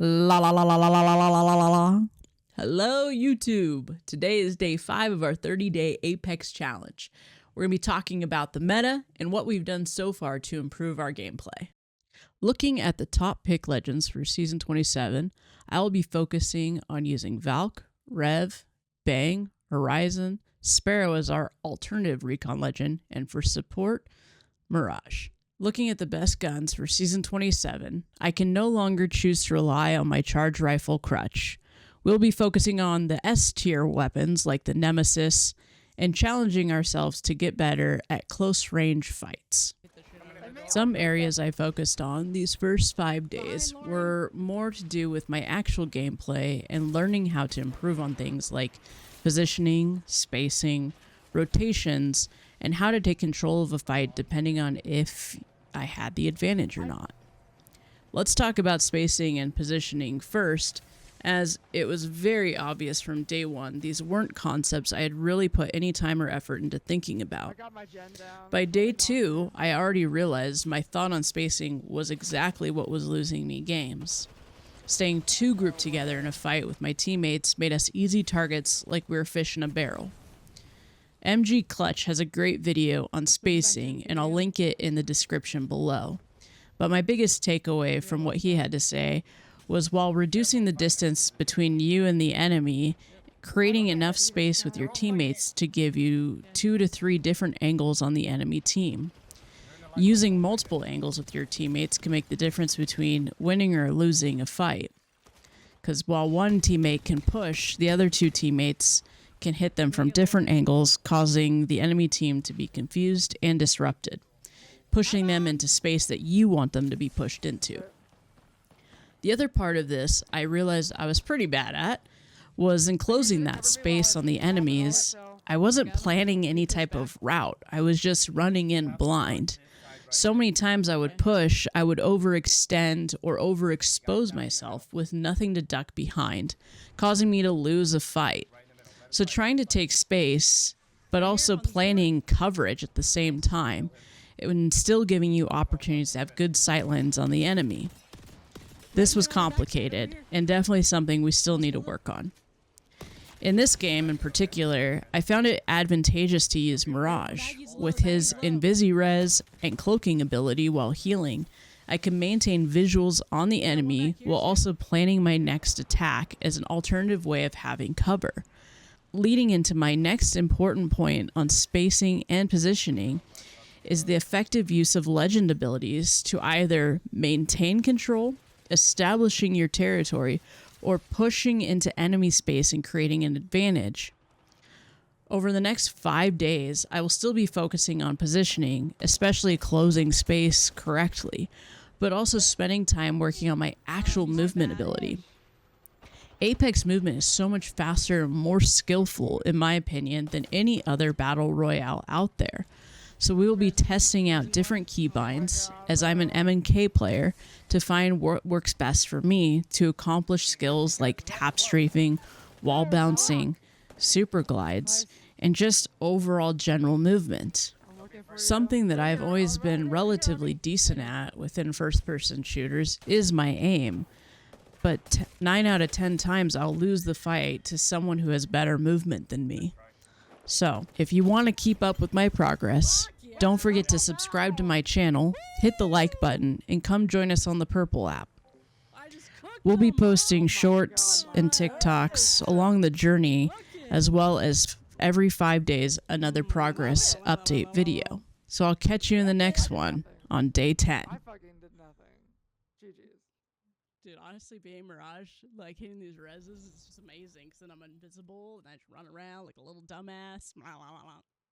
La la la la la la la la la la la. Hello, YouTube. Today is day 5 of our 30-day Apex challenge. We're going to be talking about the meta and what we've done so far to improve our gameplay. Looking at the top pick legends for Season 27, I will be focusing on using Valk, Rev, Bang, Horizon, Sparrow as our alternative recon legend, and for support, Mirage. Looking at the best guns for Season 27, I can no longer choose to rely on my charge rifle crutch. We'll be focusing on the S-tier weapons like the Nemesis and challenging ourselves to get better at close-range fights. Some areas I focused on these first 5 days were more to do with my actual gameplay and learning how to improve on things like positioning, spacing, rotations, and how to take control of a fight depending on if I had the advantage or not. Let's talk about spacing and positioning first, as it was very obvious from day one these weren't concepts I had really put any time or effort into thinking about. By day 2, I already realized my thought on spacing was exactly what was losing me games. Staying too grouped together in a fight with my teammates made us easy targets like we were fish in a barrel. MgClutch has a great video on spacing, and I'll link it in the description below. But my biggest takeaway from what he had to say was while reducing the distance between you and the enemy, creating enough space with your teammates to give you 2 to 3 different angles on the enemy team. Using multiple angles with your teammates can make the difference between winning or losing a fight. Because while one teammate can push, the other 2 teammates can hit them from different angles, causing the enemy team to be confused and disrupted, pushing them into space that you want them to be pushed into. The other part of this I realized I was pretty bad at was enclosing that space on the enemies. I wasn't planning any type of route. I was just running in blind. So many times I would push, I would overextend or overexpose myself with nothing to duck behind, causing me to lose a fight. So trying to take space, but also planning coverage at the same time, and still giving you opportunities to have good sightlines on the enemy. This was complicated, and definitely something we still need to work on. In this game in particular, I found it advantageous to use Mirage. With his Invisi-Res and cloaking ability while healing, I can maintain visuals on the enemy while also planning my next attack as an alternative way of having cover. Leading into my next important point on spacing and positioning is the effective use of legend abilities to either maintain control, establishing your territory, or pushing into enemy space and creating an advantage. Over the next 5 days, I will still be focusing on positioning, especially closing space correctly, but also spending time working on my actual movement ability. Apex movement is so much faster and more skillful, in my opinion, than any other battle royale out there. So we will be testing out different keybinds, as I'm an MK player, to find what works best for me to accomplish skills like tap strafing, wall bouncing, super glides, and just overall general movement. Something that I've always been relatively decent at within first-person shooters is my aim. But 9 out of 10 times I'll lose the fight to someone who has better movement than me. So, if you want to keep up with my progress, don't forget to subscribe to my channel, hit the like button, and come join us on the Purple app. We'll be posting shorts and TikToks along the journey, as well as every 5 days another progress update video. So I'll catch you in the next one on day 10. I fucking did nothing. GG's. Dude, honestly, being Mirage, like hitting these reses is just amazing. Because then I'm invisible and I just run around like a little dumbass.